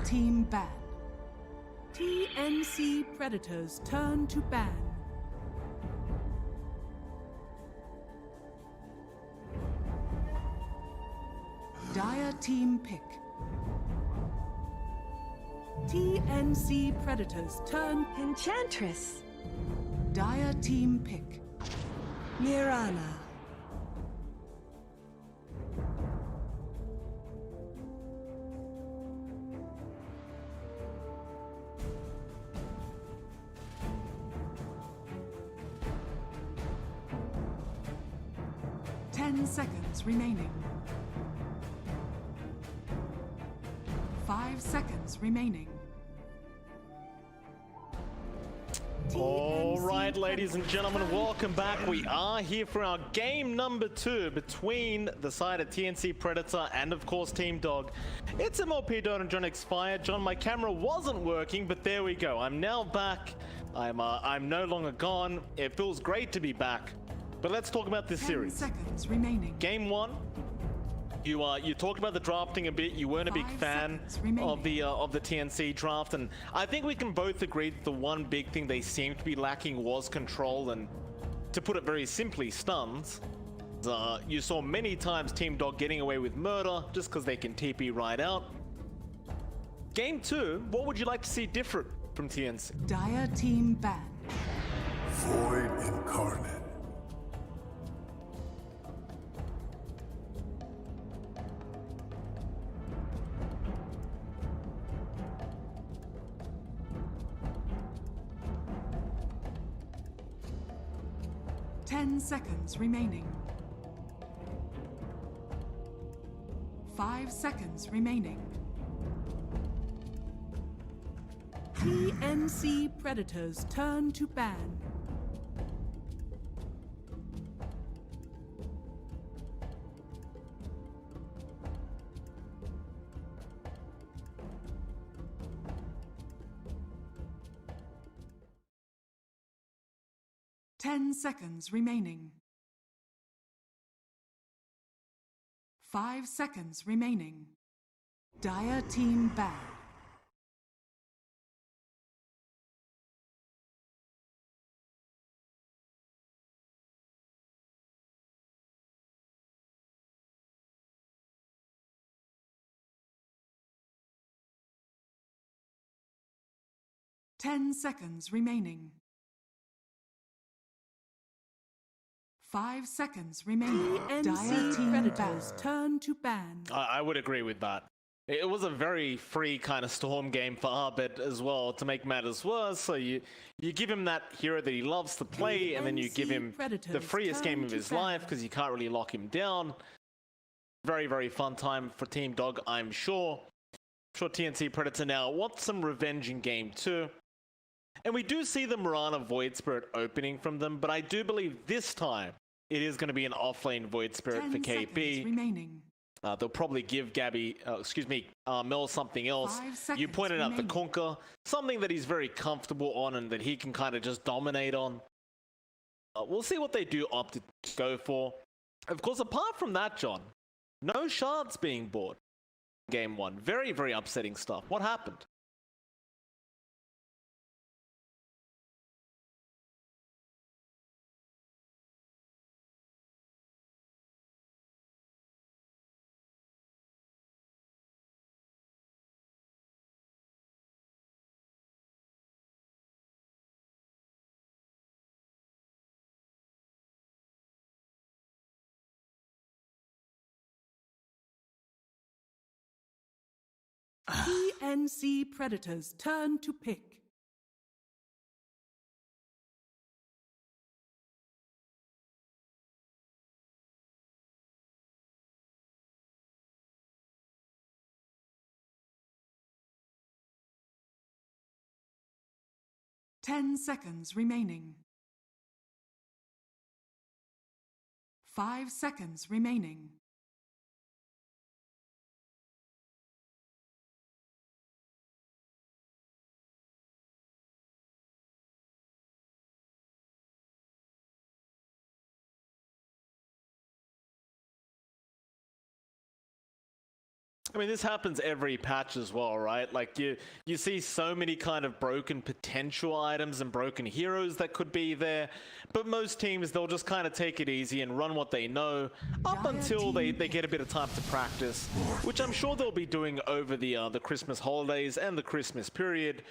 team ban. TnC Predators turn to ban. Dire team pick. TnC Predators turn. Enchantress. Dire team pick. Mirana. Seconds remaining. 5 seconds remaining. All right, ladies and gentlemen, welcome back. We are here for our game number 2 between the side of TnC Predator and, of course, Team Dog. It's MLP Dota and John Expired. John, my camera wasn't working, but there we go. I'm now back. I'm no longer gone. It feels great to be back. But let's talk about this 10 series. seconds remaining. Game 1. You talked about the drafting a bit. You weren't a big fan of the TnC draft, and I think we can both agree that the one big thing they seemed to be lacking was control, and to put it very simply, stuns. You saw many times Team Dog getting away with murder just because they can TP right out. Game 2, what would you like to see different from TnC? Dire team ban. Void incarnate. Seconds remaining. 5 seconds remaining. TnC Predators turn to ban. Seconds remaining. 5 seconds remaining. Dire team ban. Seconds remaining. 5 seconds remaining. TnC Predators turn to ban. I would agree with that. It was a very free kind of storm game for Arbit as well, to make matters worse. So you give him that hero that he loves to play, and then you give him the freest game of his life because you can't really lock him down. Very, very fun time for Team Dog, I'm sure. I'm sure TnC Predator now wants some revenge in game 2. And we do see the Mirana Void Spirit opening from them, but I do believe this time it is going to be an offlane Void Spirit for KB. They'll probably give Mel something else. You pointed out the Conquer, something that he's very comfortable on and that he can kind of just dominate on. We'll see what they do opt to go for. Of course, apart from that, John, no shards being bought. Game 1. Very, very upsetting stuff. What happened? TnC Predators turn to pick. Seconds remaining. 5 seconds remaining. I mean, this happens every patch as well, right? Like you see so many kind of broken potential items and broken heroes that could be there, but most teams, they'll just kind of take it easy and run what they know up until they get a bit of time to practice, which I'm sure they'll be doing over the Christmas holidays and the Christmas period.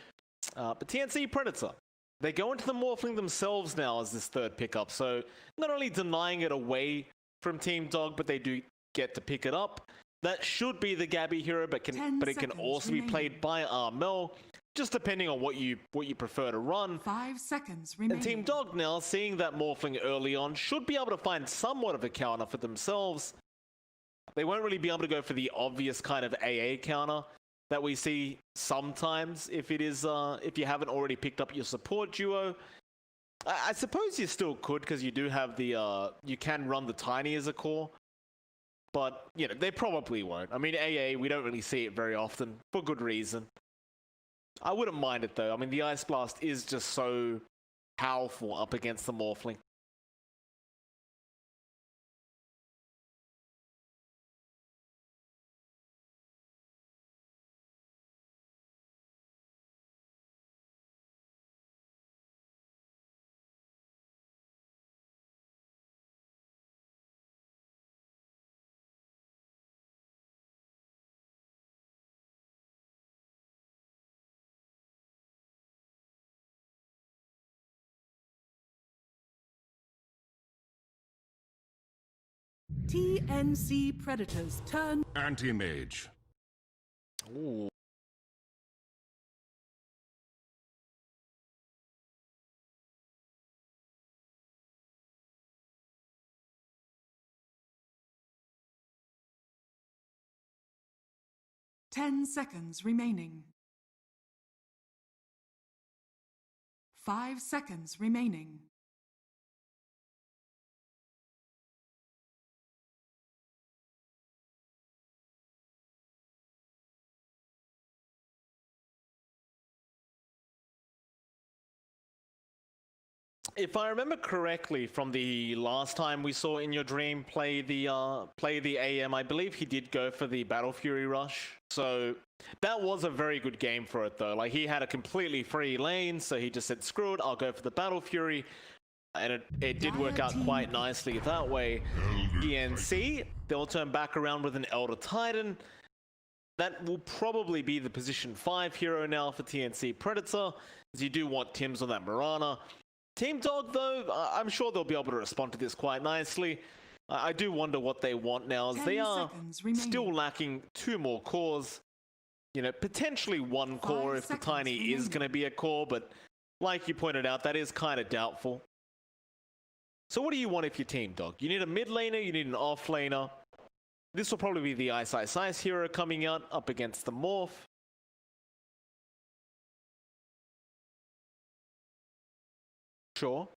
But TnC Predator, they go into the Morphling themselves now as this third pickup, so not only denying it away from Team Dog, but they do get to pick it up. That should be the Gabby hero, but it can also be played by Armel, just depending on what you prefer to run. 5 seconds remaining. And Team Dog now, seeing that Morphling early on, should be able to find somewhat of a counter for themselves. They won't really be able to go for the obvious kind of AA counter that we see sometimes if you haven't already picked up your support duo. I suppose you still could, because you do have you can run the Tiny as a core. But, you know, they probably won't. I mean, AA, we don't really see it very often, for good reason. I wouldn't mind it, though. I mean, the Ice Blast is just so powerful up against the Morphling. TnC Predators turn. Anti-mage. Ooh. Ten seconds remaining. 5 seconds remaining. If I remember correctly from the last time we saw In Your Dream play the AM, I believe he did go for the Battle Fury Rush. So that was a very good game for it, though. Like, he had a completely free lane, so he just said, screw it, I'll go for the Battle Fury. And it did work out quite nicely that way. TnC, they'll turn back around with an Elder Titan. That will probably be the position 5 hero now for TnC Predator, as you do want Tims on that Mirana. Team Dog, though, I'm sure they'll be able to respond to this quite nicely. I do wonder what they want now, as they are still lacking 2 more cores. You know, potentially 1 core if the Tiny is going to be a core, but like you pointed out, that is kind of doubtful. So what do you want if you're Team Dog? You need a mid laner, you need an off laner. This will probably be the Ice Ice Ice hero coming out up against the Morph. Sure.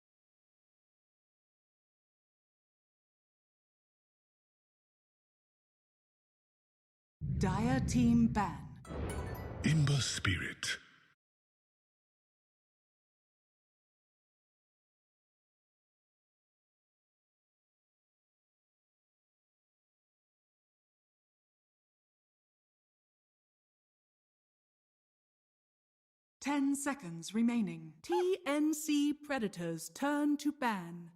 Dire Team ban. Imba Spirit. Ten seconds remaining. TnC Predators turn to ban.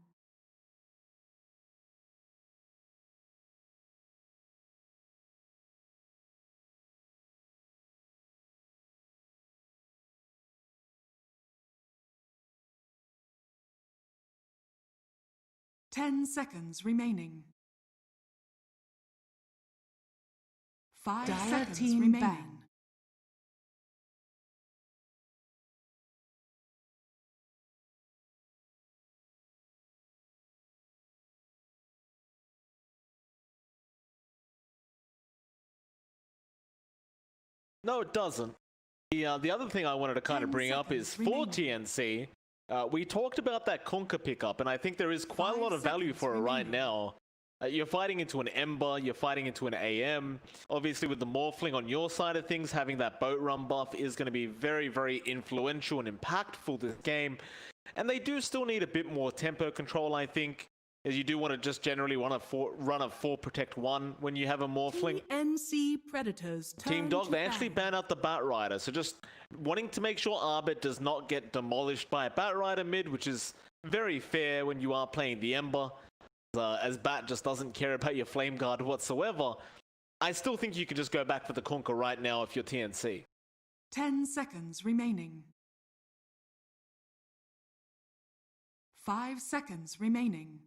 Ten seconds remaining. 5 seconds remaining. Ban. No, it doesn't. The other thing I wanted to kind of bring up is for TnC, we talked about that Kunkka pickup, and I think there is quite a lot of value for it right now. You're fighting into an Ember, you're fighting into an AM. Obviously, with the Morphling on your side of things, having that boat run buff is going to be very, very influential and impactful this game. And they do still need a bit more tempo control, I think. is you do want to just generally run a 4 protect 1 when you have a Morphling. TnC Predators turn Team Dog, to they actually ban. ban out the Batrider, so just wanting to make sure Arbit does not get demolished by a Batrider mid, which is very fair when you are playing the Ember, as Bat just doesn't care about your Flame Guard whatsoever. I still think you could just go back for the Kunkka right now if you're TnC. 10 seconds remaining. 5 seconds remaining.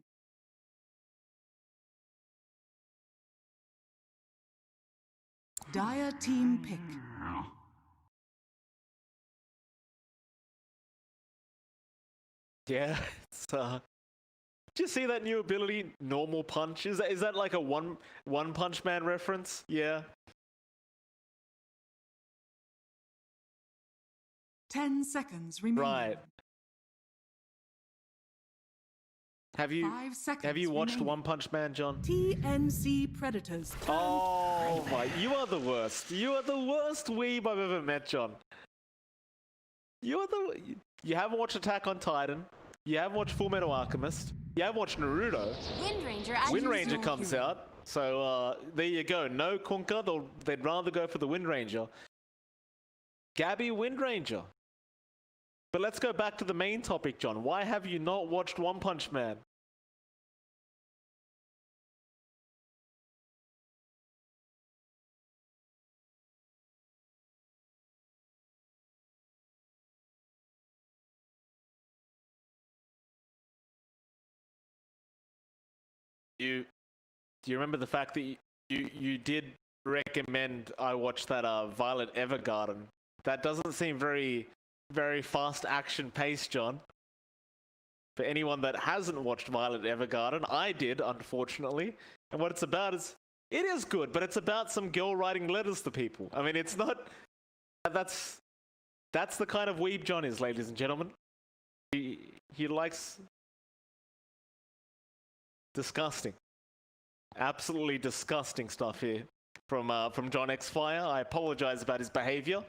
Dire team pick. Yeah, it's did you see that new ability, Normal Punch? Is that like a one Punch Man reference? Yeah. 10 seconds remaining. Right. Have you 5 seconds watched remaining. One Punch Man, John? TnC Predators turn Oh my, you are the worst. You are the worst weeb I've ever met, John. You haven't watched Attack on Titan. You haven't watched Full Metal Alchemist. You haven't watched Naruto. Wind Ranger comes out. So there you go. No Kunkka. They'd rather go for the Wind Ranger. Gabby Wind Ranger. But let's go back to the main topic, John. Why have you not watched One Punch Man? Do you remember the fact that you did recommend I watch that Violet Evergarden? That doesn't seem very fast action paced, John. For anyone that hasn't watched Violet Evergarden, I did, unfortunately. And what it's about is, it is good, but it's about some girl writing letters to people. I mean, it's not. That's the kind of weeb John is, ladies and gentlemen. He likes disgusting, absolutely disgusting stuff here from John X Fire. I apologize about his behavior.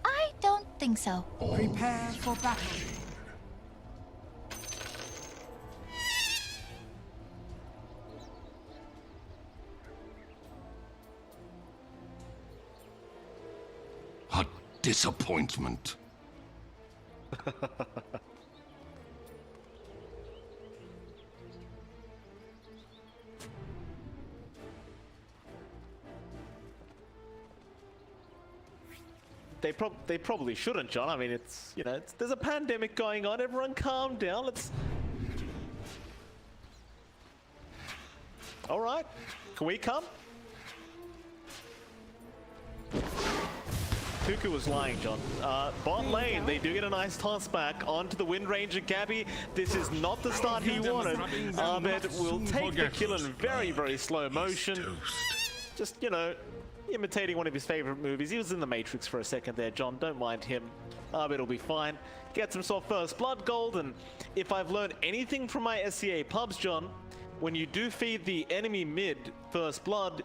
I don't think so. Prepare for battle. A disappointment. They probably shouldn't, John. I mean, it's, you know, there's a pandemic going on. Everyone calm down. Let's... All right. Can we come? Tuku was lying, John. Bot lane, they do get a nice toss back onto the Wind Ranger. Gabby, this is not the start he wanted. Ahmed will take the kill in very slow motion. Just, you know, imitating one of his favorite movies. He was in The Matrix for a second there, John. Don't mind him. Ahmed will be fine. Gets himself first blood gold, and if I've learned anything from my SCA pubs, John, when you do feed the enemy mid first blood,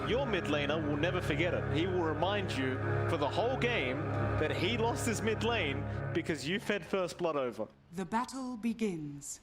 your mid laner will never forget it. He will remind you for the whole game that he lost his mid lane because you fed first blood over. The battle begins.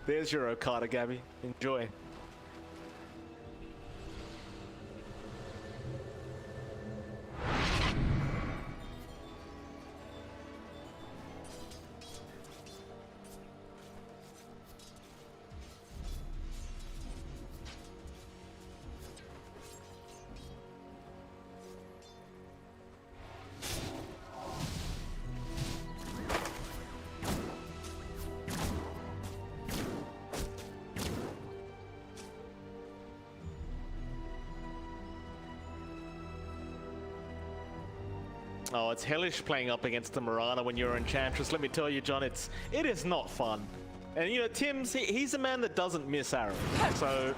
There's your Okada, Gabby. Enjoy. Oh, it's hellish playing up against the Mirana when you're Enchantress. Let me tell you, John, it is not fun. And you know, Tim's, he's a man that doesn't miss arrows. So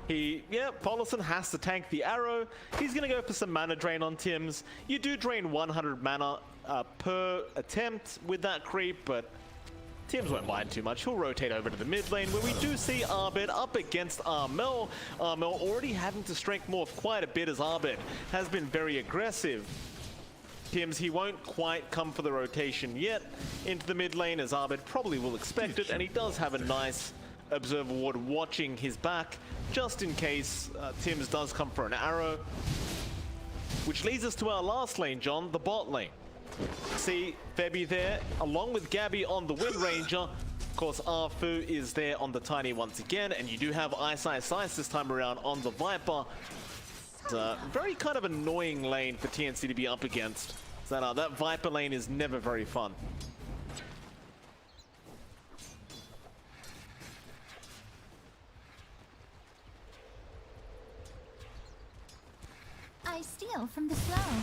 Paulison has to tank the arrow. He's gonna go for some mana drain on Tim's. You do drain 100 mana per attempt with that creep, but Tim's won't mind too much. He'll rotate over to the mid lane where we do see Abed up against Armel. Armel already having to strength morph quite a bit as Abed has been very aggressive. Tim's, he won't quite come for the rotation yet into the mid lane as Abed probably will expect it, and he does have a nice observer ward watching his back just in case Tim's does come for an arrow. Which leads us to our last lane, John, the bot lane. See Febby there, along with Gabby on the Wind Ranger. Of course, Arfu is there on the Tiny once again, and you do have Ice this time around on the Viper. It's a very kind of annoying lane for TnC to be up against. So that Viper lane is never very fun. I steal from the flow.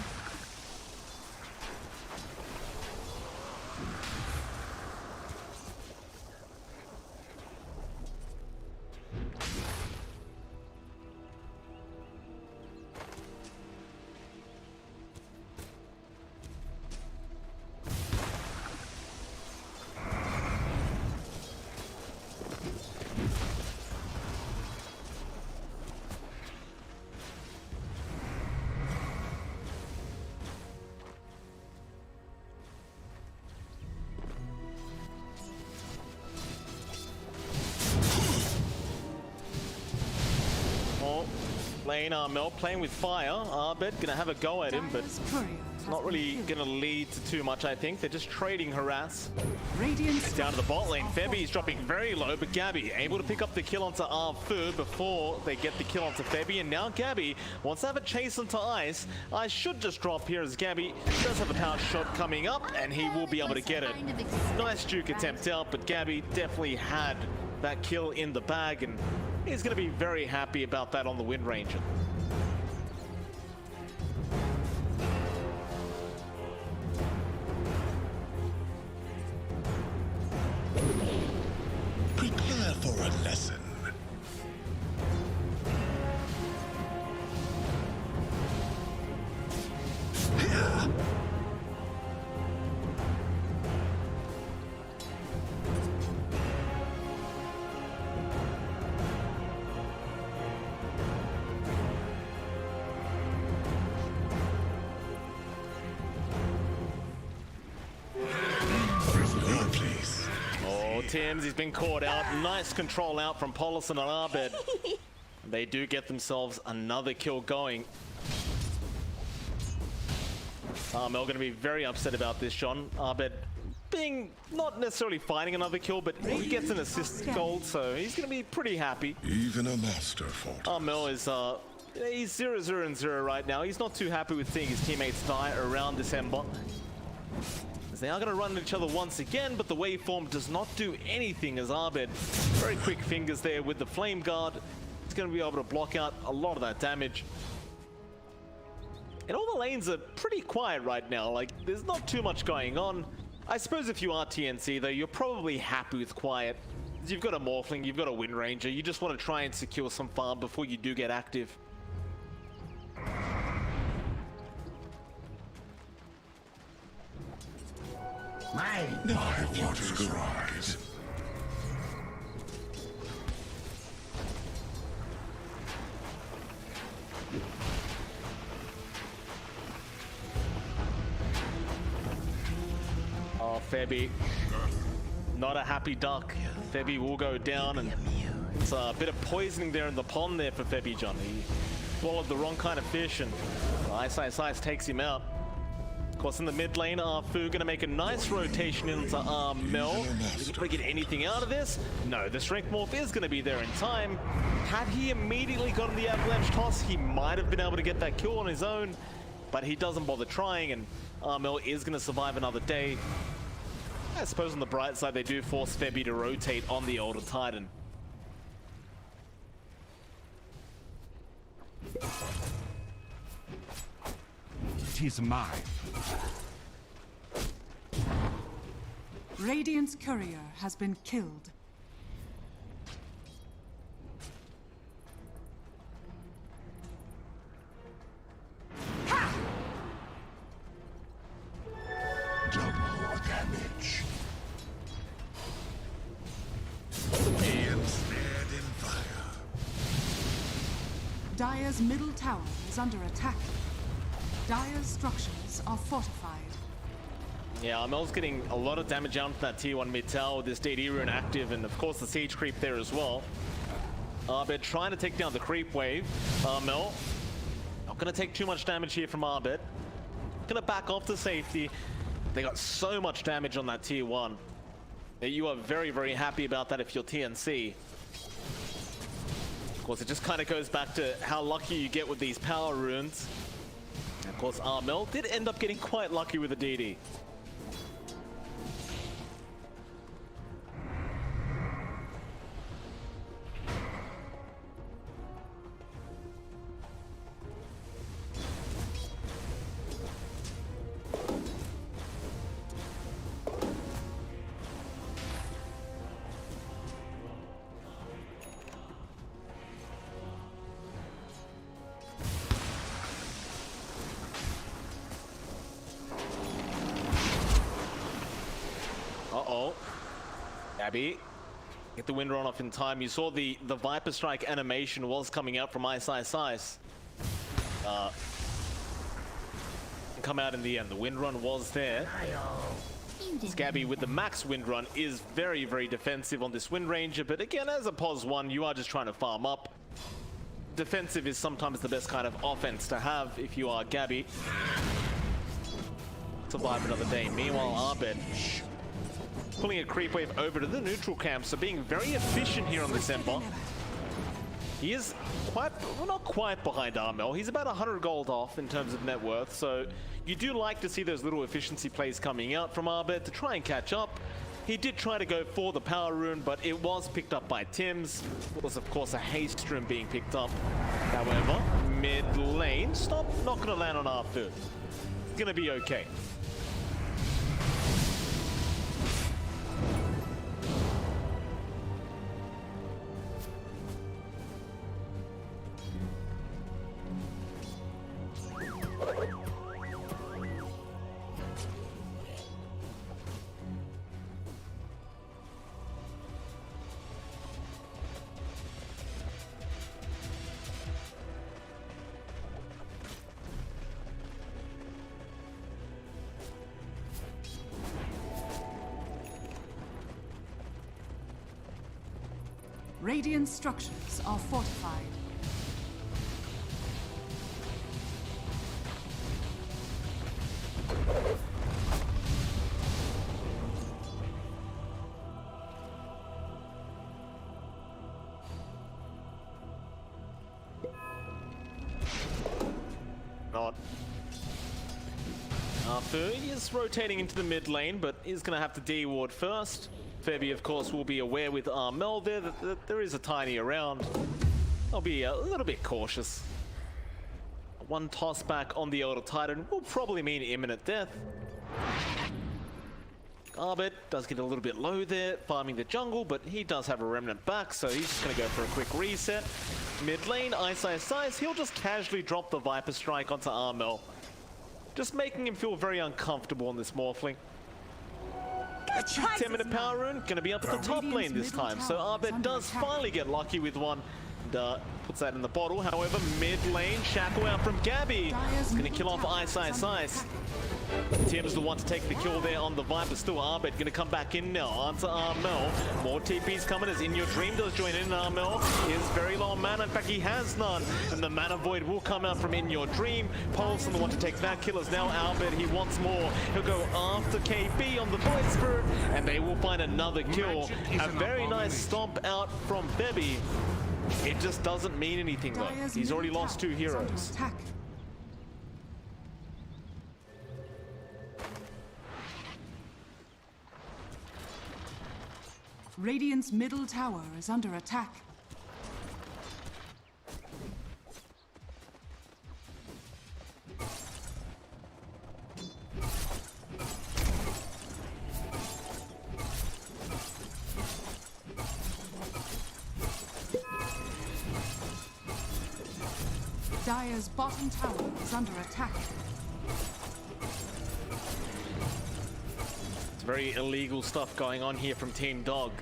Lane Armel playing with fire. Abed gonna have a go at him, but Dire's courier it's has not been really killed. gonna lead to too much, I think. They're just trading harass. Radiant's Down to the bot lane. structures are Febby is dropping very low, but Gabby able to pick up the kill onto Arfu before they get the kill onto Febby. And now Gabby wants to have a chase onto Ice. Ice should just drop here as Gabby does have a power shot coming up, and he will be able to get it. Nice juke attempt out, but Gabby definitely had that kill in the bag, and he's going to be very happy about that on the Wind Ranger. Prepare for a lesson. Tim's, he's been caught out. Nice control out from Paulison and Abed. They do get themselves another kill going. Armel going to be very upset about this, John. Abed being not necessarily finding another kill, but he gets an assist gold, so he's going to be pretty happy. Even a master fought. Armel is he's 0-0-0 right now. He's not too happy with seeing his teammates die around December. As they are going to run at each other once again, but the waveform does not do anything as Abed, very quick fingers there with the flame guard. He's going to be able to block out a lot of that damage. And all the lanes are pretty quiet right now. Like, there's not too much going on. I suppose if you are TnC, though, you're probably happy with quiet. You've got a Morphling, you've got a Wind Ranger. You just want to try and secure some farm before you do get active. My waters rise. Oh, Febby. Not a happy duck. Febby will go down, and it's a bit of poisoning there in the pond there for Febby, John. He swallowed the wrong kind of fish, and Ice takes him out. Of course, in the mid lane, Arfu gonna make a nice rotation into Armel. Is he gonna get anything out of this? No, the strength morph is gonna be there in time. Had he immediately gotten the avalanche toss, he might have been able to get that kill on his own, but he doesn't bother trying, and Armel is gonna survive another day. I suppose on the bright side, they do force Febby to rotate on the older Titan. is mine. Radiant's courier has been killed. Double damage. He ensnared in fire. Dire's middle tower is under attack. Dire's structures are fortified. Yeah, Armel's getting a lot of damage out from that tier 1 mid tower with this DD rune active, and of course the siege creep there as well. Arbit trying to take down the creep wave. Armel not going to take too much damage here from Arbit. Going to back off to safety. They got so much damage on that tier 1 that you are very, very happy about that if you're TnC. Of course, it just kind of goes back to how lucky you get with these power runes. And of course, Armel did end up getting quite lucky with the DD. Uh-oh. Abby, get the wind run off in time. You saw the Viper Strike animation was coming out from Ice. Come out in the end. The wind run was there. Scabby with the max wind run is very, very defensive on this Wind Ranger, but again, as a POS 1, you are just trying to farm up. Defensive is sometimes the best kind of offense to have if you are Gabby. Survive another day. Meanwhile, Arbit pulling a creep wave over to the neutral camp, so being very efficient here on this Ember. He is quite, well, not quite behind Armel. He's about 100 gold off in terms of net worth, so you do like to see those little efficiency plays coming out from Arbit to try and catch up. He did try to go for the power rune, but it was picked up by Tim's. It was, of course, a haste rune being picked up. However, mid lane, not going to land on R4. It's going to be okay. Radiant structures are fortified. Not. Arthur is rotating into the mid lane, but is going to have to D-ward first. Febby, of course, will be aware with Armel there that there is a tiny around. I'll be a little bit cautious. One toss back on the Elder Titan will probably mean imminent death. Arbit does get a little bit low there, farming the jungle, but he does have a remnant back, so he's just going to go for a quick reset. Mid lane, Ice, he'll just casually drop the Viper Strike onto Armel, just making him feel very uncomfortable on this Morphling. 10-minute power rune, going to be up at the top lane this time, so Arbit does finally get lucky with one. And, puts that in the bottle. However, mid lane, shackle out from Gabby. It's going to kill off Ice. Tim's the one to take the kill there on the Viper. Still Arbit going to come back in now onto Armel. More TP's coming as In Your Dream does join in. Armel is very low on mana. In fact, he has none. And the mana void will come out from In Your Dream. Paulson the one to take that kill is now Arbit. He wants more. He'll go after KB on the Void Spirit. And they will find another kill. A very nice stomp out from Febby. It just doesn't mean anything though. He's already lost 2 heroes. Radiant's middle tower is under attack. Dire's bottom tower is under attack. It's very illegal stuff going on here from Team Dog.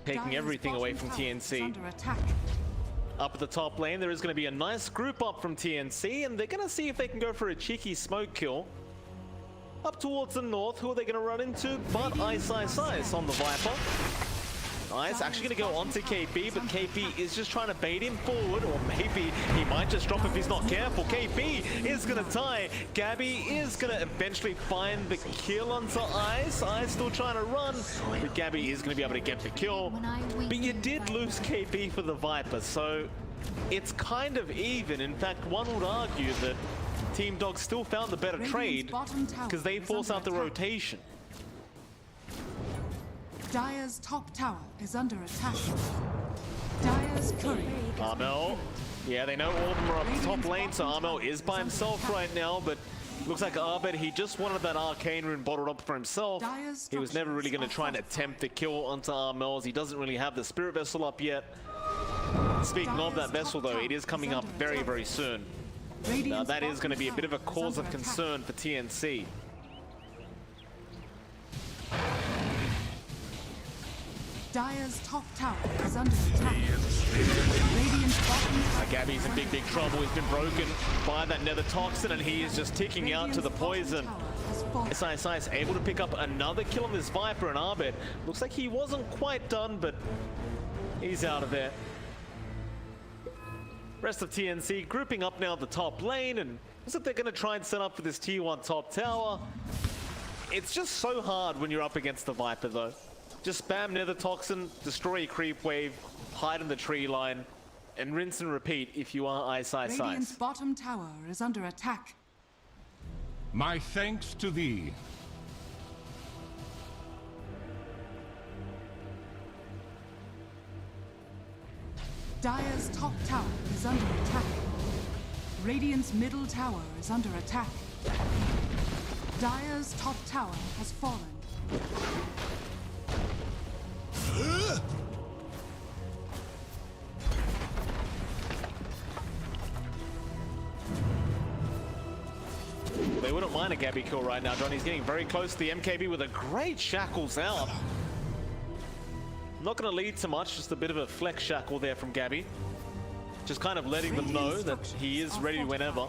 Taking Dire's everything away bottom from tower is TnC. under attack. Up at the top lane, there is going to be a nice group up from TnC, and they're going to see if they can go for a cheeky smoke kill. Up towards the north, who are they going to run into? But Ice on the Viper. Nice, actually going to go onto KP, but KP is just trying to bait him forward, or maybe he might just drop if he's not careful. KP is going to die. Gabby is going to eventually find the kill onto Ice. Ice still trying to run, but Gabby is going to be able to get the kill. But you did lose KP for the Viper, so it's kind of even. In fact, one would argue that Team Dog still found the better trade because they force out the rotation. Dire's top tower is under attack. Dire's courier. Armel, yeah, they know all of them are up the top lane, so Armel is by himself right now, but looks like Arbed, he just wanted that arcane rune bottled up for himself. He was never really going to try and attempt the kill onto Armel, as he doesn't really have the spirit vessel up yet. Speaking of that vessel though, it is coming up very, very soon. Now that is going to be a bit of a cause of concern for TnC. Dire's top tower is under attack. Radiant's bottom tower. Gabby's in big trouble. He's been broken by that nether toxin, and he is just ticking out to the poison. Ice able to pick up another kill on this Viper, and Arbed looks like he wasn't quite done, but he's out of there. Rest of TnC grouping up now at the top lane, and looks like they're going to try and set up for this tier 1 top tower. It's just so hard when you're up against the Viper though. Just spam nether toxin, destroy a creep wave, hide in the tree line, and rinse and repeat if you are Ice. Radiant's bottom tower is under attack. My thanks to thee. Dire's top tower is under attack. Radiant's middle tower is under attack. Dire's top tower has fallen. They wouldn't mind a Gabby kill right now, John. He's getting very close to the MKB with a great shackles out. Not going to lead to much, just a bit of a flex shackle there from Gabby. Just kind of letting them know that he is ready whenever.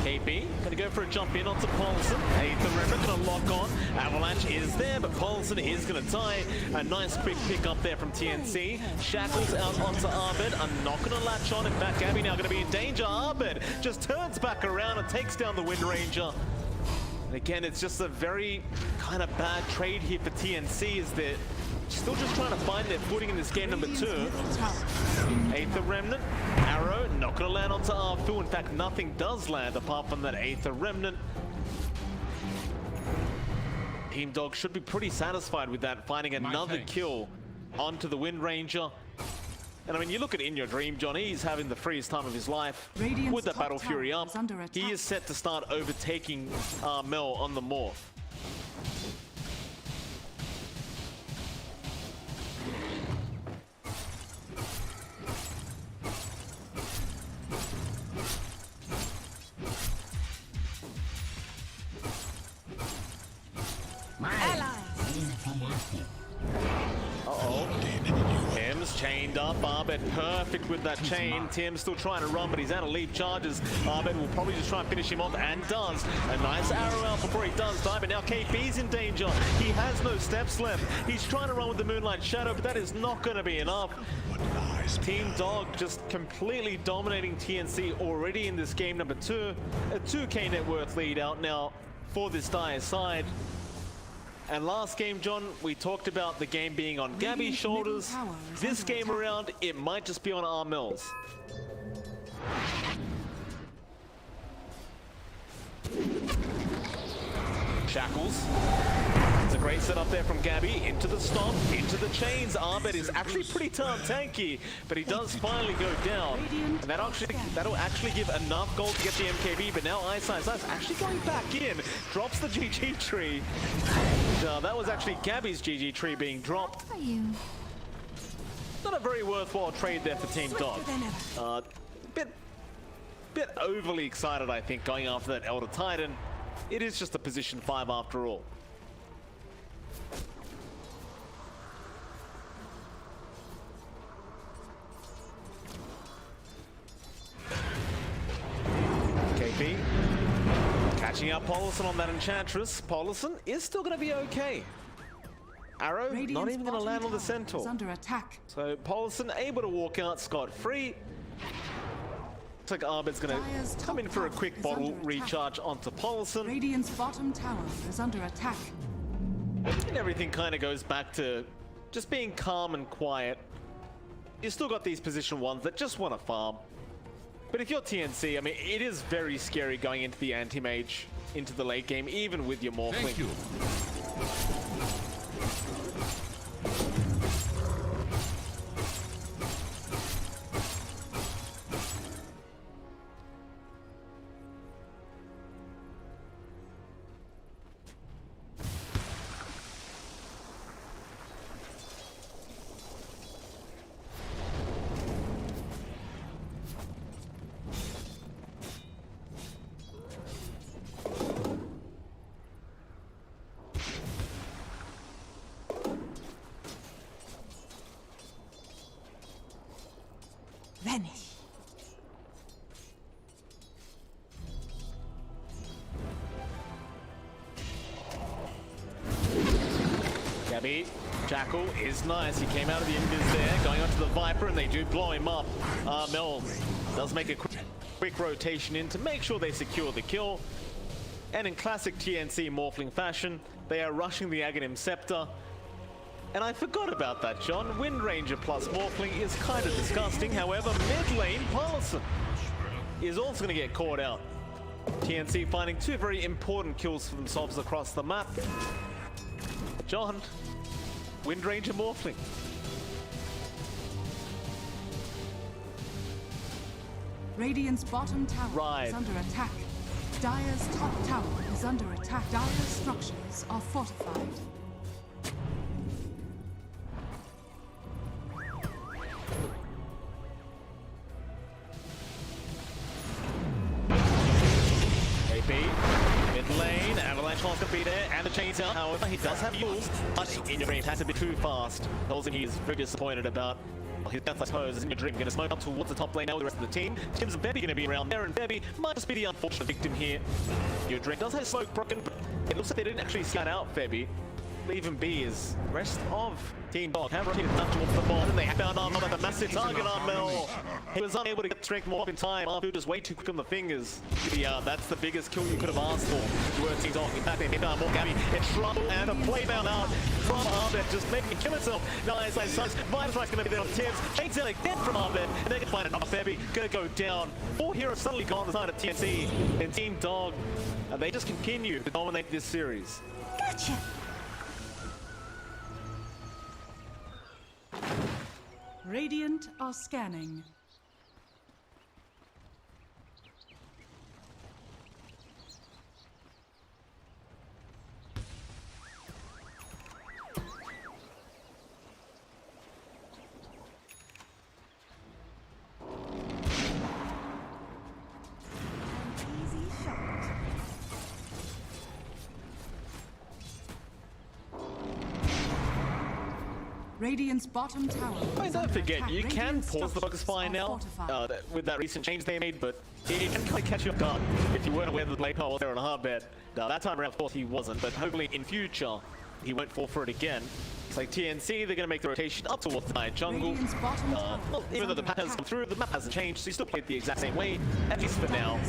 KP gonna go for a jump in onto Paulson. The Remnant gonna lock on. Avalanche is there, but Paulson is gonna die. A nice quick pick up there from TnC. Shackles out onto Arbed. I'm not gonna latch on. In fact, Gabby now gonna be in danger. Arbed just turns back around and takes down the Wind Ranger. And again, it's just a very kind of bad trade here for TnC, is that still just trying to find their footing in this game number 2. Aether Remnant, arrow, not going to land onto Arfu. In fact, nothing does land apart from that Aether Remnant. Team Dog should be pretty satisfied with that, finding another kill onto the Wind Ranger. And I mean, you look at In Your Dream, John, he's having the freest time of his life. With that Battle Fury up, he is set to start overtaking Mel on the morph. Uh-oh. Tim's chained up. Arbed perfect with that chain. Tim's still trying to run, but he's out of leap charges. Arbed will probably just try and finish him off, and does. A nice arrow out before he does die, but now KP's in danger. He has no steps left. He's trying to run with the Moonlight Shadow, but that is not going to be enough. Team Dog just completely dominating TnC already in this game number 2. A 2k net worth lead out now for this Dire side. And last game, John, we talked about the game being on Gabby's shoulders. This game around, it might just be on Armel's. Shackles. It's a great setup there from Gabby. Into the stomp, into the chains. Arbed is actually pretty tanky, but he does finally go down. And that'll actually give enough gold to get the MKB, but now Ice actually going back in. Drops the GG tree. That was actually Gabby's GG tree being dropped. Not a very worthwhile trade there for Team Dog. bit overly excited, I think, going after that Elder Titan. It is just a position 5 after all. KP catching up Polison on that Enchantress. Polison is still going to be okay. Arrow Radiant's not even going to land on the bottom tower Centaur. is under attack. So Polison able to walk out scot-free. Looks like Arbit's going Dire's to come in top for a tower quick is bottle under attack. recharge onto Polison. Radiant's bottom tower is under attack. And everything kind of goes back to just being calm and quiet. You still got these position 1s that just want to farm. But if you're TnC, I mean, it is very scary going into the anti-mage, into the late game, even with your Morphling. Thank you. Vanish. Gabby, Jackal is nice. He came out of the invis there, going onto the Viper, and they do blow him up. Mel does make a quick rotation in to make sure they secure the kill. And in classic TnC Morphling fashion, they are rushing the Aghanim Scepter. And I forgot about that, John. Wind Ranger plus Morphling is kind of disgusting. However, mid lane, Polison is also going to get caught out. TnC finding 2 very important kills for themselves across the map. John, Wind Ranger Morphling. Radiant's bottom tower Right. is under attack. Dire's top tower is under attack. Dire's structures are fortified. Mid lane, Avalanche wants to be there, and the chainsaw. However, he does have rules, but in your range has to be too fast. Tells him he's very disappointed about his death, I suppose, is in your dream. Going to smoke up towards the top lane now with the rest of the team. Tim's and Bebby going to be around there, and Bebby might just be the unfortunate victim here. Your dream does have smoke broken, but it looks like they didn't actually scout out Bebby. Leave him be as the rest of Team Dog have rotated up towards the ball, and they found Armel at the massive target on Mel. He was unable to get strength more up in time. Arfu just way too quick on the fingers. That's the biggest kill you could have asked for. You were Team Dog. In fact, they hit more Gabby in trouble, and a playbound out from Arbet, just making him kill himself. Nice, like such. Vital's going to be there on Tibbs. Shane's dead from Arbet, and they can find another Bebby. Going to go down. 4 heroes suddenly gone on the side of TnC and Team Dog. And they just continue to dominate this series. Gotcha. Radiant are scanning. Easy shot. Radiant's bottom tower. Hey, is don't under forget, attack. you can Radiant's pause the focus structures fire are now fortified. with that recent change they made, but it can kind of catch you off guard if you weren't aware that the blade power was there on a hard bed. Now, that time around, of course, he wasn't, but hopefully in future, he won't fall for it again. It's like TnC, they're going to make the rotation up towards the night jungle. Radiant's bottom tower Well, is even though the under map hasn't come attack. through, the map hasn't changed, so you still play it the exact same way, at least for now.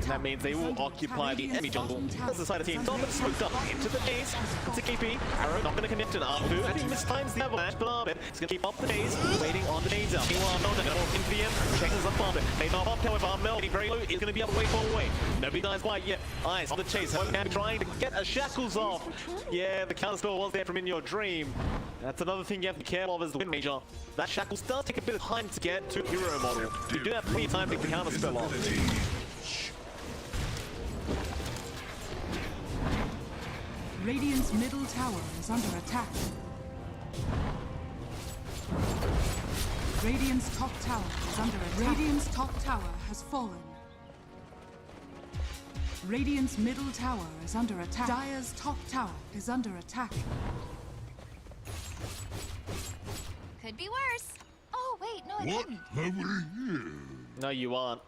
That means they will occupy the enemy jungle. That's the side of Team Dog, but smoked up into the base. It's a KP. Arrow not going to connect to Arfu. I think mistimes the avalanche, but Arbit is going to keep up the days, waiting on the days out. Meanwhile, Mel going to walk into the end, checks up Arbit. They knock up, however, Mel getting very low is going to be able to wait for a way. Nobody dies quite yet. Eyes on the chase. Hogan trying to get a shackles off. Yeah, the counter spell was there from In Your Dream. That's another thing you have to be careful of as the Wind Major. That shackles does take a bit of time to get to hero model. You do have plenty of time to get the counter spell off. Radiant's middle tower is under attack. Radiant's top tower is under attack. Radiant's top tower has fallen. Radiant's middle tower is under attack. Dire's top tower is under attack. Could be worse. Oh, wait, no, it What couldn't. have we here? No, you aren't.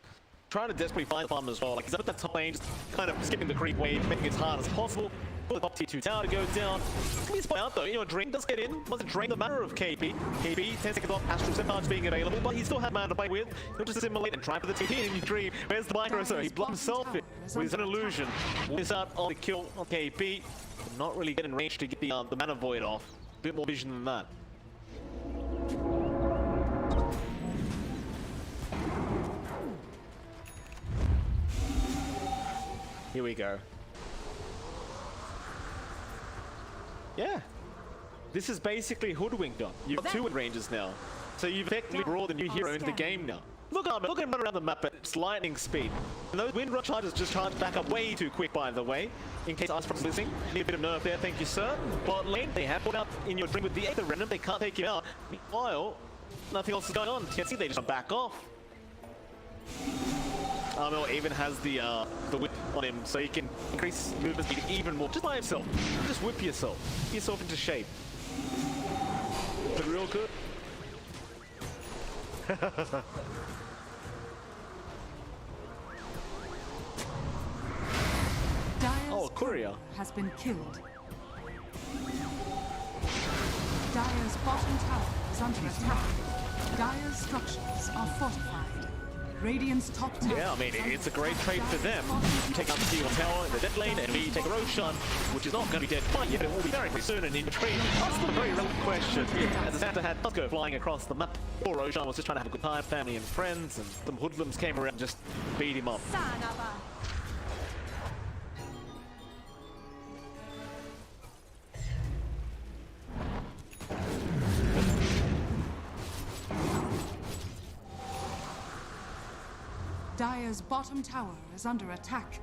Trying to desperately find the farm as well. Like, he's up at that top lane, just kind of skipping the creep wave, making it as hard as possible. For the top tier 2 tower to go down. Please point out though, you know, Drain does get in. Doesn't drain the matter of KP. KP, 10 seconds off, Astral Step being available, but he still had mana to play with. He'll just assimilate and try for the TP in your dream. Where's the micro? So he blocked himself in with his own illusion. Miss out on the kill on KP. Not really getting range to get the mana void off. A bit more vision than that. Here we go. Yeah. This is basically hoodwinked on. You've got 2 Wind Rangers now. So you've effectively brought a new hero into the game now. Look at him run around the map at its lightning speed. And those Wind Rush charges just charge back up way too quick, by the way. In case Ice Frost's listening, need a bit of nerf there, thank you, sir. Bot lane, they have put out in your dream with the Aether Remnant, they can't take you out. Meanwhile, nothing else is going on. TnC, they just back off. Armel even has the whip on him, so he can increase movement speed even more, just by himself. Just whip yourself. Get yourself into shape. But real good. Dire's courier has been killed. Dire's bottom tower is under attack. Dire's structures are fortified. Radiant's top tower. Yeah, I mean, it's a great trade for them. You take out the Steel Tower in the dead lane, and we take a Roshan, which is not going to be dead quite yet, but it will be very soon, and in trade. That's a very relevant question. As the Santa had does go flying across the map. Poor Roshan was just trying to have a good time, family and friends, and some hoodlums came around and just beat him up. Dire's bottom tower is under attack.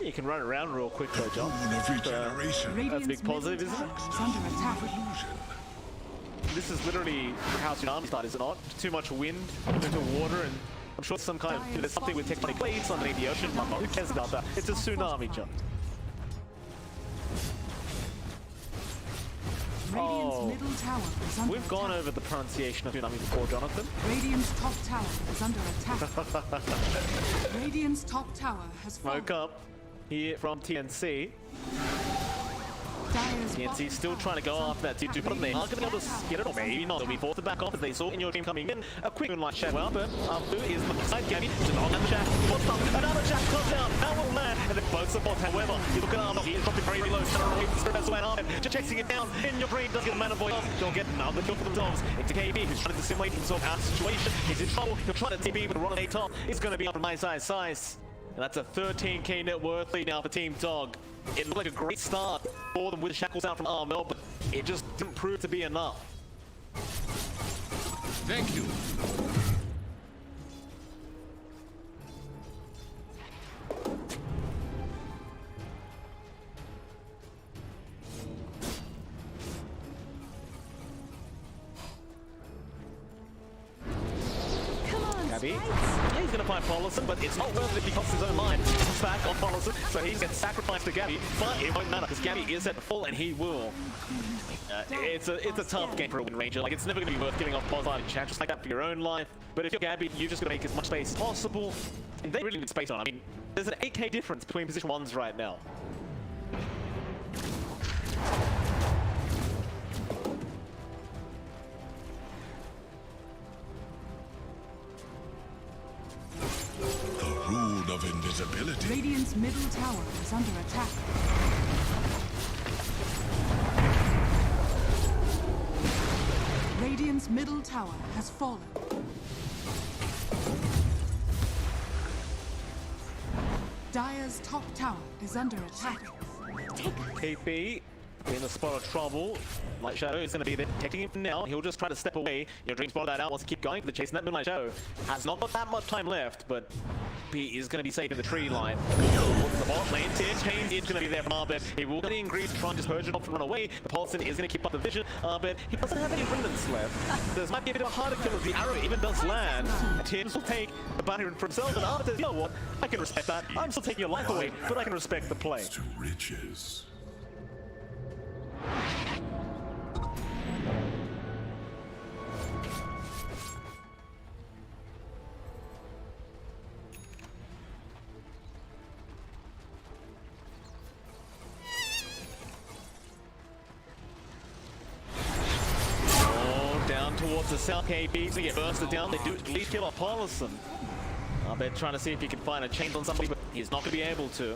You can run around real quick though, John. Of regeneration. That's a big positive, isn't it? Is under attack. This is literally how tsunami started, is it not? Too much wind into water, and I'm sure some kind of there's something with tectonic plates underneath the ocean. Who cares about that? It's a tsunami, John. Radiant's middle tower is under We've gone over the pronunciation of tsunami before, Jonathan. Radiant's top tower is under attack. Radiant's top tower has fallen. Smoke up here from TnC. TnC still trying to go after that 2-2, but they aren't going to be able to get it, or maybe not. They'll be forced to back off as they saw in your dream coming in. A quick moonlight shadow out, but after is the side Gabby. Just on that jack. What's up? Another jack comes out. That will land, and then both support. However, you look at Armor, he is dropping very low. That's why Armor just chasing it down. In your dream, does get the mana void off. They'll get another kill for themselves. Into KB, who's trying to simulate himself out of the situation. He's in trouble. He'll try to TP, but Ron A top is going to be up in my size. And that's a 13k net worth lead now for Team Dog. It looked like a great start for them with shackles out from Armel, but it just didn't prove to be enough. Thank you. Gabby. Yeah, he's going to find Paulison, but it's not worth it if he costs his own mind. He's back on Paulison, so he gets sacrificed to Gabby, but it won't matter because Gabby is set to full and he will. It's a tough game for a Wind Ranger. Like, it's never going to be worth giving off Pulsar and chat just like that for your own life. But if you're Gabby, you just got to make as much space as possible. And they really need space on. I mean, there's an 8k difference between position 1s right now. Of invisibility. Radiant's middle tower is under attack. Radiant's middle tower has fallen. Dire's top tower is under attack. KP in the spot of trouble. Light Shadow is going to be there, protecting him now. He'll just try to step away. Your Dream spotted that out, wants to keep going for the chase. And that Moonlight Shadow has not got that much time left, but he is going to be safe in the tree line. The bot lane Chain is going to be there from Arbit. He will get the Ingrid to try and just purge it off and run away. The Paulson is going to keep up the vision, but he doesn't have any remnants left. This might be a bit of a harder kill as the arrow even does land. TnC will take the bounty for himself, and Arbit says, you know what, I can respect that. I'm still taking your life away, but I can respect the play. To riches. Towards the south KB, so get bursted down. They do at least kill off Paulson. They're trying to see if he can find a chain on somebody, but he's not going to be able to.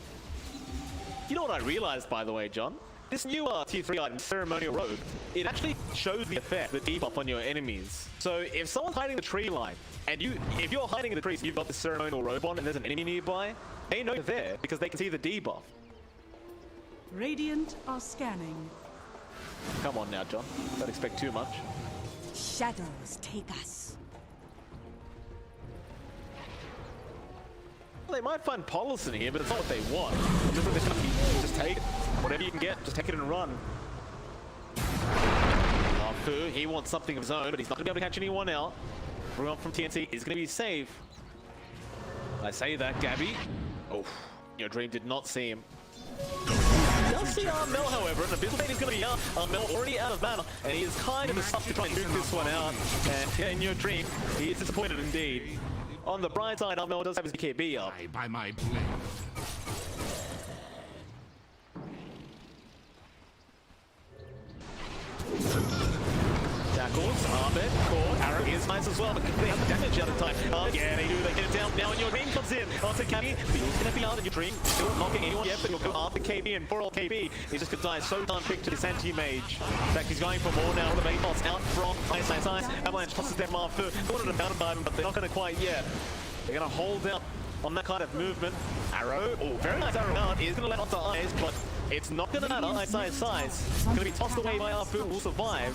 You know what I realized, by the way, John? This new tier 3 item, Ceremonial Robe, it actually shows the effect, the debuff on your enemies. So if someone's hiding the tree line, and if you're hiding in the trees, you've got the Ceremonial Robe on, and there's an enemy nearby, they know you're there because they can see the debuff. Radiant are scanning. Come on now, John. Don't expect too much. Shadows take us. Well, they might find Paulson here, but it's not what they want. Just take it. Whatever you can get, just take it and run. Fu, he wants something of his own, but he's not going to be able to catch anyone out. Everyone from TnC is going to be safe. I say that, Gabby. Oh, your Dream did not see him. Does see Mel, however, and Abyssal Bait is going to be out. Mel already out of mana, and he is kind of stuck to try and nuke this one out. And yeah, in your Dream, he is disappointed indeed. On the bright side, Mel does have his BKB up. By my blade. Tackles, Arbit, caught, arrow is nice as well, but they have the damage out of time. Yeah, they do, they get it down. Now, and your Dream comes in. Onto KB, Beal's gonna be out in your Dream. Still not getting anyone yet, but he'll go after KB, and poor old KB, he's just gonna die so darn quick to this anti-mage. In fact, he's going for more now. The main boss out from Ice. Avalanche tosses them off. Wanted to mountain by him, but they're not gonna quite yet. They're gonna hold out on that kind of movement. Arrow, oh, very nice arrow out. Is gonna let off the eyes, but it's not going to matter. Ice. It's going to be tossed away by Arfu, will survive.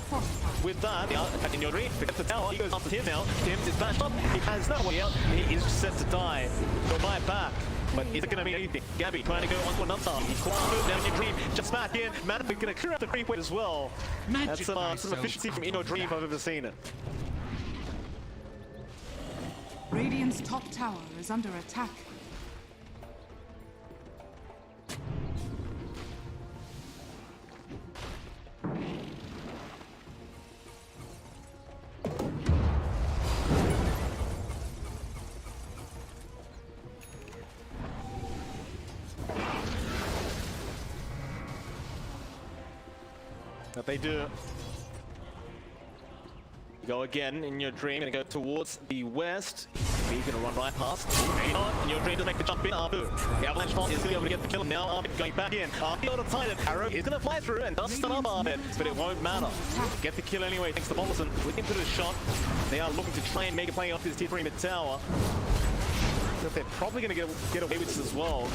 With that, in your Dream, forgets the tower. He goes after Tim now. Tim is bashed up. He has no way out. He is set to die. He'll buy it back. But is it going to be anything? Gabby trying to go onto another. He climbs down in your Dream. Just back in. Manapik going to clear out the creep weight as well. That's some efficiency from In Your Dream if I've ever seen it. Radiant's top tower is under attack. That they do. Go again in your Dream, gonna go towards the west. He's gonna run right past. In your Dream to make the jump in. Arbu. The Avalanche Bolt is gonna be able to get the kill. Now Arbit going back in. Arbu on a tight arrow is gonna fly through and does stun up Arbit, but it won't matter. Get the kill anyway thanks to Paulson. Looking for the shot. They are looking to try and make a play off this tier 3 mid tower. But they're probably gonna get away with this as well.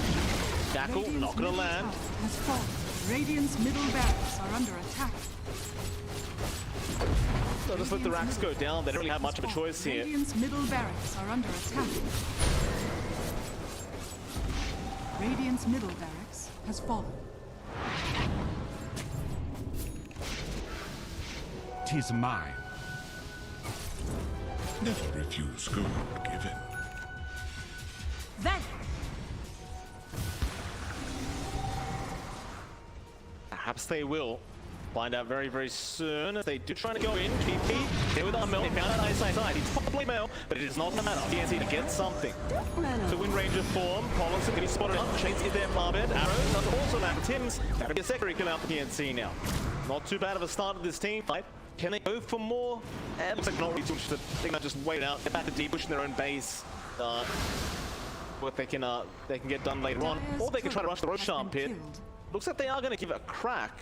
Jackal not gonna land. Has fallen. Radiant's middle barracks are under attack. So just let the racks go down. They don't really have much of a choice here. Radiant's middle barracks are under attack. Radiant's middle barracks has fallen. 'Tis mine. Never refuse gold given. Vanish! Perhaps they will. Find out very, very soon. They do try to go in. GP, here with Mel. They found out Ice. He's probably Mel, but it is not the matter. TnC to get something. To win range of form, Paulson can be spotted up. Chains is there, Arbit. Arrow does also land for Tim's. That'll be a secondary kill out for TnC now. Not too bad of a start of this team fight. Can they go for more? It looks like not really too much. They can just wait out. Get back to deep, push in their own base. What they can get done later on, or they can try to rush the Roshan pit. Looks like they are going to give it a crack.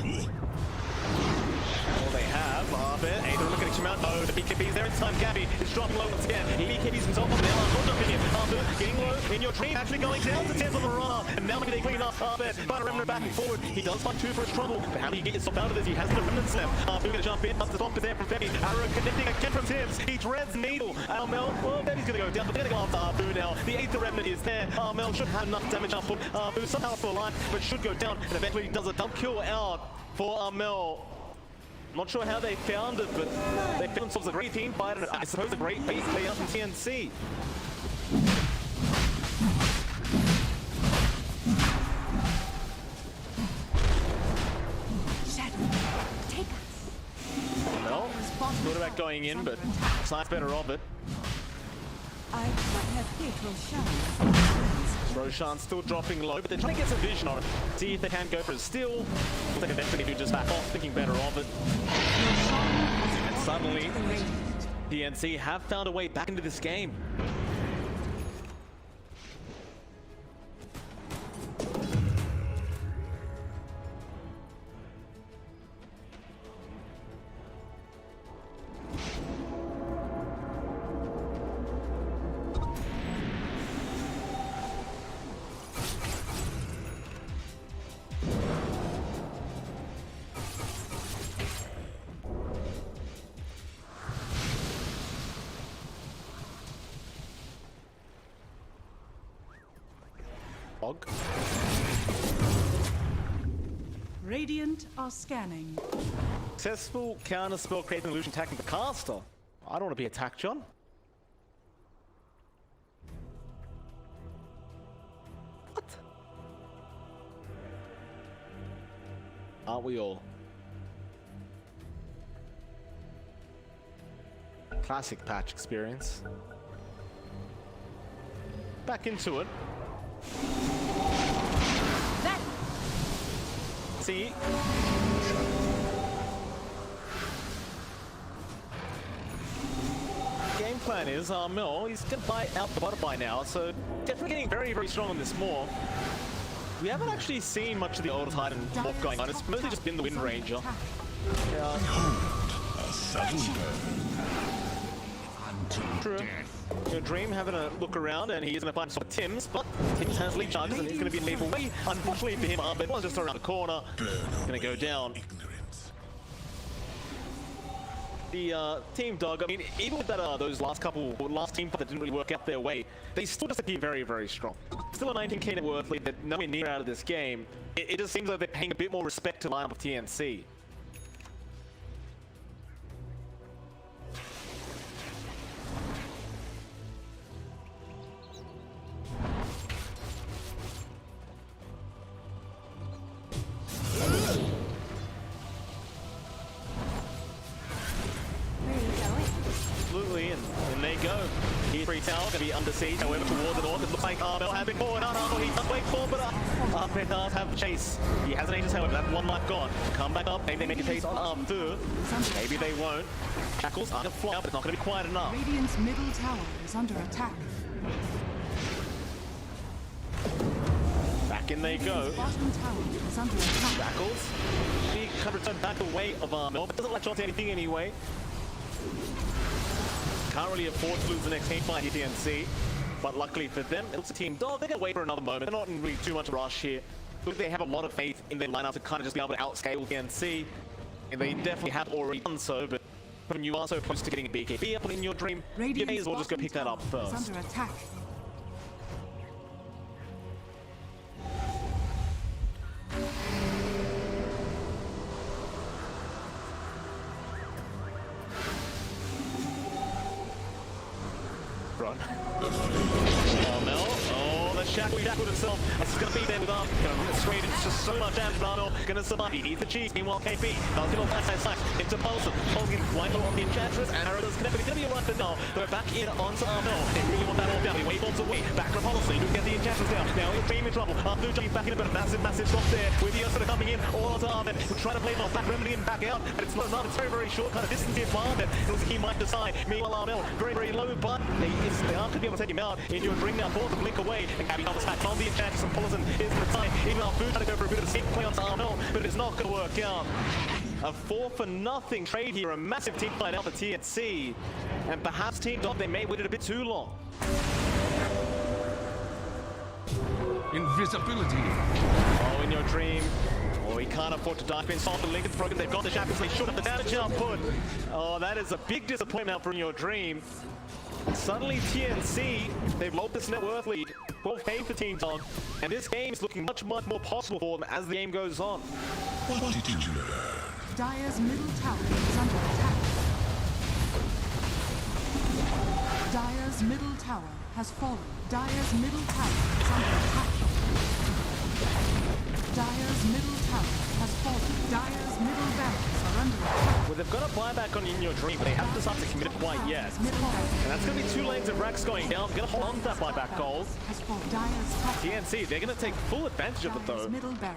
All they have, Arbit, Aether looking at him out. No, the BK BKB's there in time. Gabby is dropping low once again. BKB's himself on the air. Not jumping in. Getting low in your dream. Actually going down to 10 on the runner. And now maybe they clean up there. But a remnant back and forward. He does find 2 for his trouble. But how do you get yourself out of this? He has the remnants left. We're going to jump in. Up the top is there from Femi. Arrow connecting again from Tibbs. He dreads Needle. Mel, well, Femi's going to go down. But they're going to go after Boo now. The 8th remnant is there. Mel should have enough damage up. Boo somehow for life, but should go down. And eventually does a double kill out for Mel. Not sure how they found it, but they found themselves a great team fight and I suppose a great base play out from TnC. Well, thought about going in, but Snipe's better of it. I could have hit Roshan. Roshan still dropping low, but they're trying to get some vision on it. See if they can go for a steal. Looks like eventually do just back off, thinking better of it. And suddenly, TnC have found a way back into this game. Radiant are scanning. Successful counter spell creating an illusion attacking the caster. I don't want to be attacked, John. What? Aren't we all? Classic patch experience. Back into it. See? Game plan is Mel, he's gonna buy out the butterfly now, so definitely getting very, very strong on this more. We haven't actually seen much of the old Titan morph going on, it's mostly just been the Wind Ranger. Yeah. A sudden burn. True. Your Dream having a look around and he is going to find some Tim's, but Tim's has lead charges and he's going to be lethal way. Unfortunately for him, but was just around the corner. Going to go down. The Team Dog, I mean, even with that, those last team fight that didn't really work out their way, they still just appear very, very strong. Still a 19k net worth lead, they're nowhere near out of this game. It just seems like they're paying a bit more respect to the lineup of TnC. Absolutely, and they go. Here, free tower going to be under siege. However, towards the north, it looks like Mel having forward. He does wait for, but Arthur does have the chase. He has an Aegis, however, that's one life gone. Come back up, maybe they make a chase on Arthur. Maybe they won't. Shackles are going to fly up, but it's not going to be quite enough. Radiant's middle tower is under attack. Back in they go. Bottom tower is under attack. Shackles. She can return back away of Mel, but doesn't latch onto anything anyway. Can't really afford to lose the next team fight here, TnC. But luckily for them, it looks a Team Dog. They're going to wait for another moment. They're not in really too much of a rush here. Look, they have a lot of faith in their lineup to kind of just be able to outscale TnC. And they definitely have already done so, but when you are so close to getting a BKB up in your Dream, you may as well just go pick that up first. Under attack. Run. Mel. Oh, the Shackle himself. It's going to be there with Arm. Going to run it straight. It's just so much damage. Mel going to survive. He needs the cheese. Meanwhile, KP. Now still on that side. Into Pulsar. Pulsar getting quite low on the Enchantress. And Arrow does connect, but he's going to be alright for now. They're back in onto Armel. They really want that all down. He waveforms away. Back from Policy. Who get the Enchantress down. Now he's Dream in trouble. Arthur jumping back in a bit. Massive drop there. With the Ursula coming in. All onto Armin. We're trying to play him off. Back Remedy and back out. But it's not enough. It's very, very short kind of distance here for Armin. It looks like he might decide. Meanwhile, Armel very, very low, but they aren't going to be able to take him out. In your Dream now, force a blink away. And Gabby doubles back on the attack. Some Paulson is going to tie. Even our food trying to go for a bit of a safe play on Armel, but it's not going to work out. A 4-for-0 trade here, a massive team fight out for TnC. And perhaps Team Dog, they may wait it a bit too long. Invisibility. Oh, in your dream. Oh, he can't afford to die. Been solved. Lincoln's broken. They've got the shackles. They should have the damage output. Oh, that is a big disappointment from your dream. Suddenly, TnC, they've lost this net worth lead. 12K for Team Dog. And this game is looking much, much more possible for them as the game goes on. What did you learn? Dire's middle tower is under attack. Dire's middle tower has fallen. Dire's middle tower is under attack. Dire's middle tower has fallen. Dire's middle barracks are under attack. Well, they've got a buyback on in your dream, but they haven't decided to commit it quite yet. And that's going to be 2 lanes of racks going down. They're going to hold on to that buyback goal. TnC, they're going to take full advantage of it though.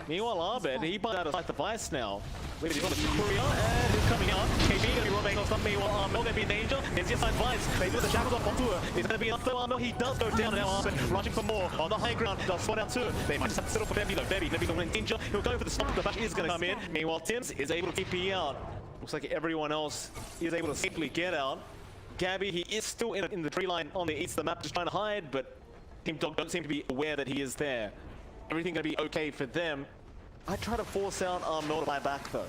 Meanwhile, Arbed, he buys out a slight device now. He's on the courier, and he's coming up. KB going to be robbing on something. Meanwhile, Armel going to be in danger. There's the side vice. They do the shackles off onto her. It's going to be enough though. Armel, he does go down now. Arbed rushing for more on the high ground. They'll spot out 2. They might just have to settle for Bebby though. Bebby going to be the one in danger. He'll go for the stop. The bash is going to come in. Meanwhile, Tim's is able to TP out. Looks like everyone else is able to safely get out. Gabby, he is still in the tree line on the east of the map, just trying to hide, but Team Dog don't seem to be aware that he is there. Everything going to be okay for them. I try to force out Armel to buy back though.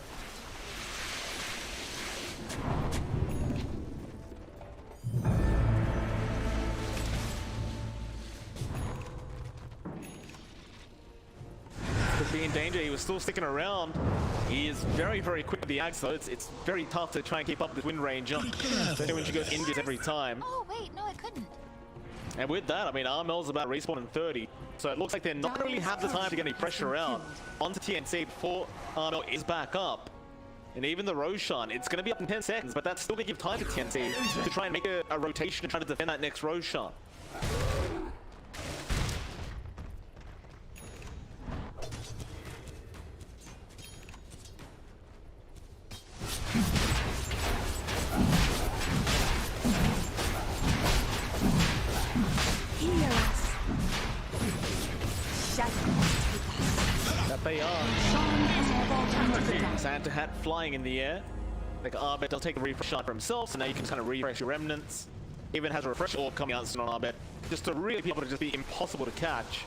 Could be in danger. He was still sticking around. He is very, very quick with the axe though. It's very tough to try and keep up with Wind Ranger. Especially when she goes invis every time. Oh, wait, no, I couldn't. And with that, I mean, Armel's about to respawn in 30. So it looks like they're not going to really have the time to get any pressure out onto TnC before Armel is back up. And even the Roshan, it's going to be up in 10 seconds, but that's still going to give time to TnC to try and make a rotation and try to defend that next Roshan. That they are. Santa Hat flying in the air. Like Arbed does take the refresh shot for himself, so now you can kind of refresh your remnants. Even has a refresh orb coming out soon on Arbed, just to really be able to just be impossible to catch.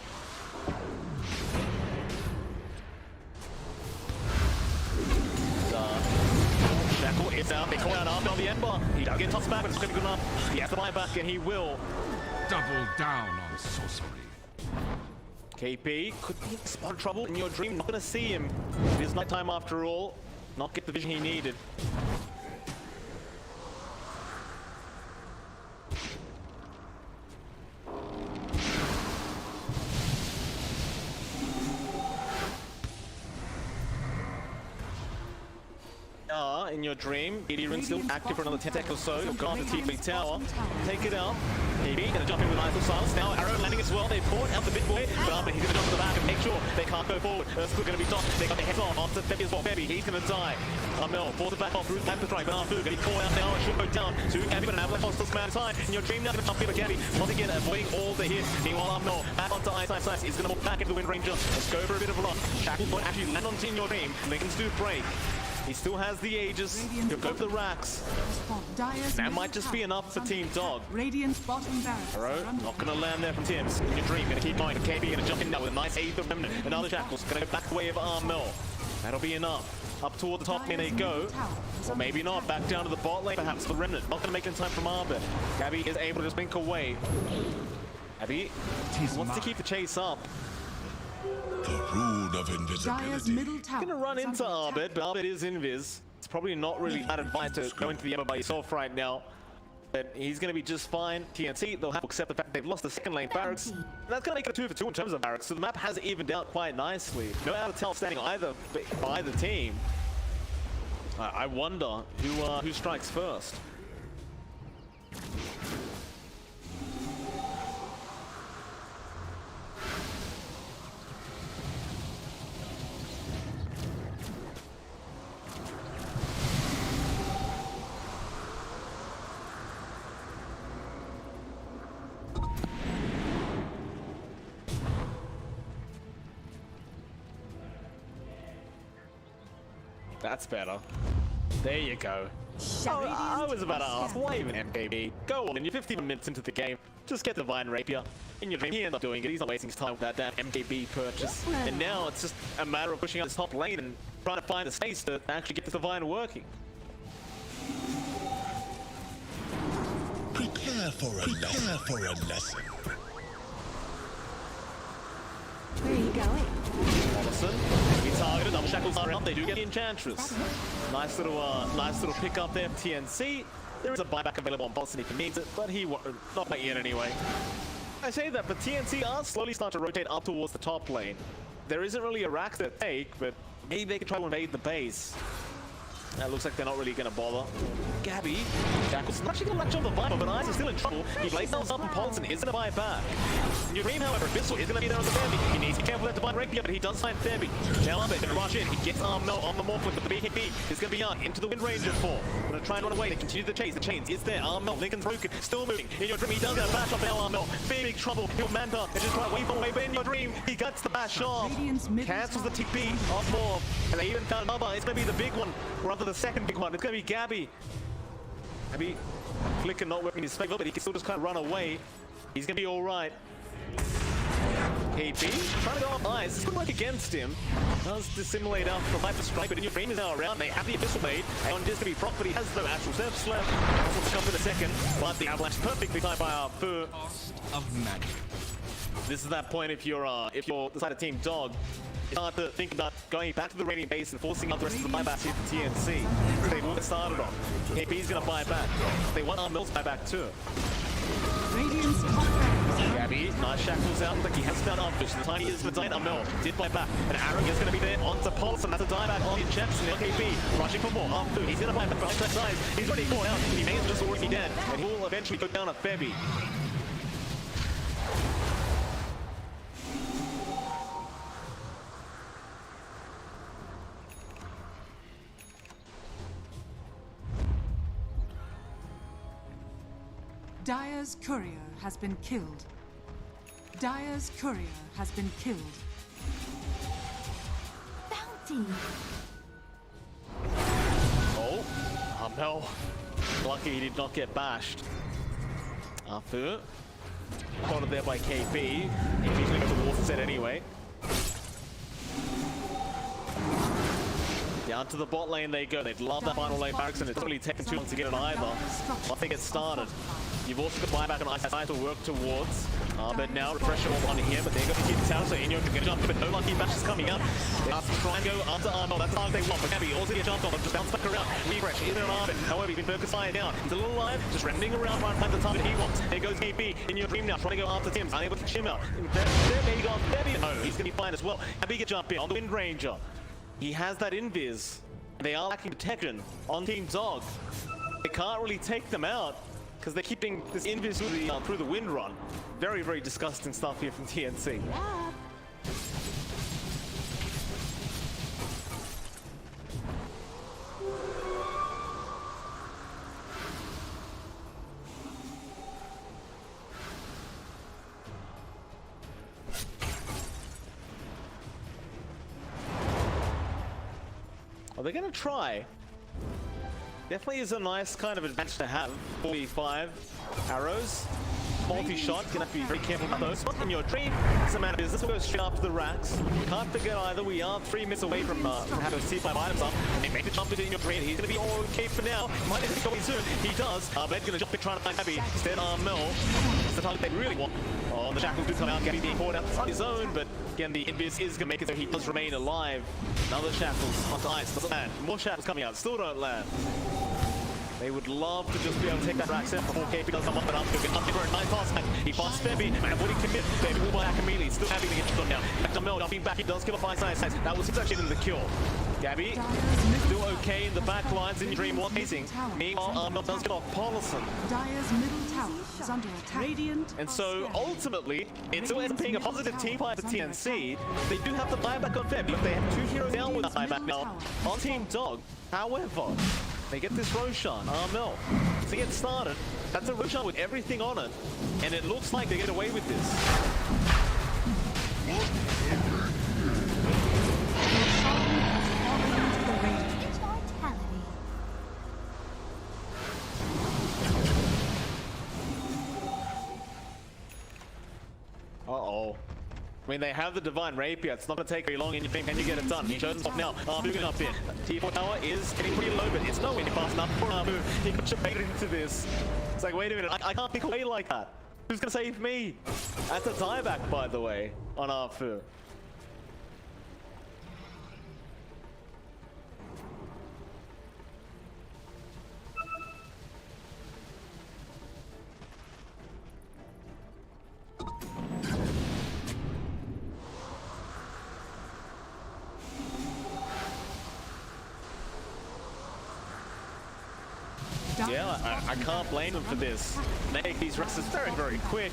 Shackle is out. They call out Arbed on the Ember. He does get tossed back, but it's going to be good enough. He has to buy back, and he will. Double down on sorcery. KP could be in spot trouble in your dream. Not going to see him. It is nighttime after all. Not get the vision he needed. In your dream, Gideon's still active for another 10 seconds or so. He'll go on the TP tower, take it out. KB gonna jump in with Idle Silence. Now Arrow landing as well. They poured out the big boy, but he's gonna jump to the back and make sure they can't go forward. Earthquake gonna be done. They got their heads off onto Bebby as well. Bebby, he's gonna die. Armel forces back off through the strike, but Arfu gonna be caught out now. It should go down to Gabby, but an avalanche hostile amount of time. In your dream now gonna jump in with Gabby. Once again, avoiding all the hits. Meanwhile, Armel back onto Ice. He's gonna walk back into the Wind Ranger. Let's go for a bit of a run. Shackle point actually land onto in your dream. Lincoln's do break. He still has the Aegis. He'll go for the racks. That might just be enough for Team Dog. Arrow, not going to land there from Tim's. In your dream, going to keep going. KB going to jump in now with a nice 8th of Remnant. Another Shackles going to go back the way of Armel. That'll be enough. Up toward the top lane they go. Or maybe not. Back down to the bot lane, perhaps. The Remnant. Not going to make it in time from Arbed. Gabby is able to just blink away. Gabby wants to keep the chase up. The rune of invisibility. Gonna run into Arbed, but Arbed is invis. It's probably not really bad advice to go into the Ember by yourself right now. But he's gonna be just fine. TnC, they'll have to accept the fact they've lost the second lane barracks. And that's gonna make it a 2 for 2 in terms of barracks. So the map has evened out quite nicely. No out of tell standing either by the team. I wonder who strikes first. That's better. There you go. I was about to ask, why even MKB? Go on, you're 15 minutes into the game. Just get the Divine Rapier. In your dream, he ended up doing it. He's not wasting his time with that damn MKB purchase. And now it's just a matter of pushing out his top lane and trying to find a space to actually get the Divine working. Prepare for a lesson. Where are you going? Paulson, he targeted, double shackles are out, they do get the Enchantress. Nice little pick up there for TnC. There is a buyback available on Paulson if he needs it, but he won't, not quite yet anyway. I say that, but TnC are slowly starting to rotate up towards the top lane. There isn't really a rack to take, but maybe they can try to invade the base. That looks like they're not really going to bother. Gabby, Jackals not actually going to latch on the Viper, but Ice is still in trouble. He blades down up and Paulson is going to buy it back. In your dream, however, Bissell is going to be there on the Fairby. He needs to be careful with that Divine Rapier, but he does find Fairby. Now Arbit going to rush in. He gets Armel on the Morphling, but the BKB is going to be out into the Wind Ranger 4. Going to try and run away. They continue the chase. The chains is there. Armel, Lincoln's broken, still moving. In your dream, he does get a bash off now, Armel. Big trouble. He'll Manta and just try to wave away, but in your dream, he gets the bash off. Cancels the TP off Morph. And they even found another. It's going to be the big one, or rather the second big one. It's going to be Gabby. Gabby, Flicker not working in his favor, but he can still just kind of run away. He's going to be all right. KP trying to go up Ice. This could work against him. Does dissimulate out for Viper Strike, but in your frame is now around. They have the Abyssal Blade. Aeon is to be proc, but he has no actual steps left. Also to come in a second, but the Avalanche perfectly timed by our Fu. Cost of magic. This is that point if you're the side of Team Dog. It's hard to think about going back to the Radiant base and forcing out the rest of the buybacks here for TnC. They will get started on. KP's gonna buy back. They want our Mills buyback too. Radiant's top barracks. Gabby, nice shackles out. Like he has found Armfish. The tiny is for Dine. Armel did buy back. And Aaron is gonna be there onto Paulson. That's a dieback on the Chaps. And KP rushing for more. Armfu, he's gonna buy back behind that side. He's already caught out. He may have just already dead. And he will eventually go down at Febby. Dire's courier has been killed. Dire's courier has been killed. Bounty. Oh, Armel. Lucky he did not get bashed. Arthur. Caught there by KP. KP's going to go to the water set anyway. Down to the bot lane they go. They'd love that final lane barracks, and it's really taken too long to get it either. Once they get started. You've also got buyback on Ice to work towards. But now refresher on here, but they're going to keep the tower, so Inyo can jump in, but no lucky bash is coming up. They have to try and go after Armel. That's the time they want, but Gabby also get jumped on, but just bounce back around. Refresh, in and Arbit. However, he's been focused fire down. He's a little alive, just rending around right behind the target he wants. There goes KP in your dream now, trying to go after Tim's. Unable to chim out. There he goes. No, he's going to be fine as well. Gabby can jump in on the Wind Ranger. He has that invis. They are lacking protection on Team Dog. They can't really take them out because they're keeping this invis through the wind run. Very, very disgusting stuff here from TnC. Are they going to try? Definitely is a nice kind of advantage to have. 45 arrows, multi-shot. Gonna have to be very careful about those. In your dream, it's a matter of business. We'll go straight after the racks. Can't forget either. We are 3 minutes away from having C5 items up. They make the jump into in your dream. He's gonna be all okay for now. Might have to go in soon. He does. Bed's gonna jump in trying to find Gabby. Instead, Armel. It's the target they really want. Oh, the shackles do come out. Gabby being caught out on his own, but again, the invis is gonna make it so he does remain alive. Another shackles onto Ice. Doesn't land. More shackles coming out. Still don't land. They would love to just be able to take that rack set before KP does come up and up. He'll get up for a nice pass back. He busts Febby, and would he commit? Febby will buy back immediately. Still having to get done now. Back to Mel, jumping back. He does kill a 5 size. That was actually the kill. Gabby, still okay in the back lines. In your dream, one facing. Meanwhile, Armel does get off Paulson. Dire's middle tower is under attack. Radiant. And so ultimately, it still ends up being a positive team fight for TnC. They do have the buyback on Febby, but they have 2 heroes down with the buyback now on Team Dog. However, they get this Roshan, Armel. To get started, that's a Roshan with everything on it. And it looks like they get away with this. Your song has fallen into the Radiant. I mean, they have the Divine Rapier. It's not going to take very long, and you think, can you get it done? He shows off now. Moving up in. T4 tower is getting pretty low, but it's nowhere near fast enough for Amu. He got baited into this. It's like, wait a minute, I can't pick away like that. Who's going to save me? That's a dieback, by the way, on Arfu. Yeah, I can't blame them for this. Make these races very, very quick.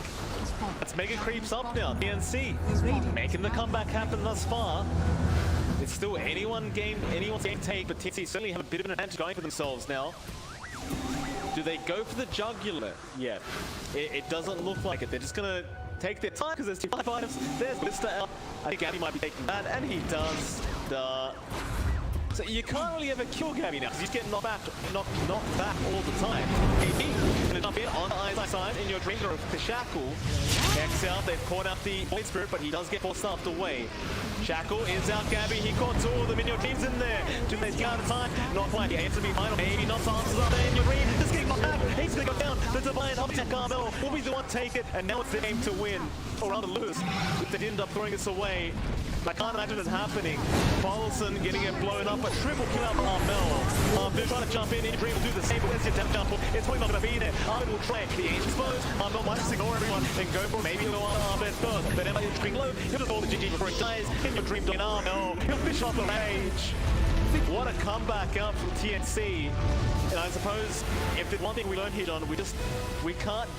Let's make it creeps up now. TnC making the comeback happen thus far. It's still anyone's game to take, but TnC certainly have a bit of an advantage going for themselves now. Do they go for the jugular yet? It doesn't look like it. They're just gonna take their time because there's 2 items. There's Blister out. I think Gabby might be taking that, and he does. So you can't really ever kill Gabby now because he's getting knocked back all the time. AB gonna jump in on the I's side in your dream of the Shackle. X out, they've caught out the Void Spirit, but he does get forced stuffed away. Shackle is out, Gabby, he caught 2 of them in your dreams in there. 2 minutes out of time, not quite, he aims to be final. Maybe not answers up there in your dream, just getting knocked back, he's gonna go down. The Divine Upset Carmel will be the one to take it, and now it's the game to win, or rather lose. They did end up throwing us away. I can't imagine it happening. Paulson getting it blown up, a triple kill out from Armel. They're trying to jump in, Dream will do the same, but where's your death jump? It's probably not going to be there. Armin will try, the Ancient's exposed. Armel might just ignore everyone and go for maybe a little Armin first. But Emma is Dream low, he'll just hold the GG before he dies. In your Dream in Armel, he'll fish off the rage. What a comeback out from TnC. And I suppose if there's one thing we learned here on, we can't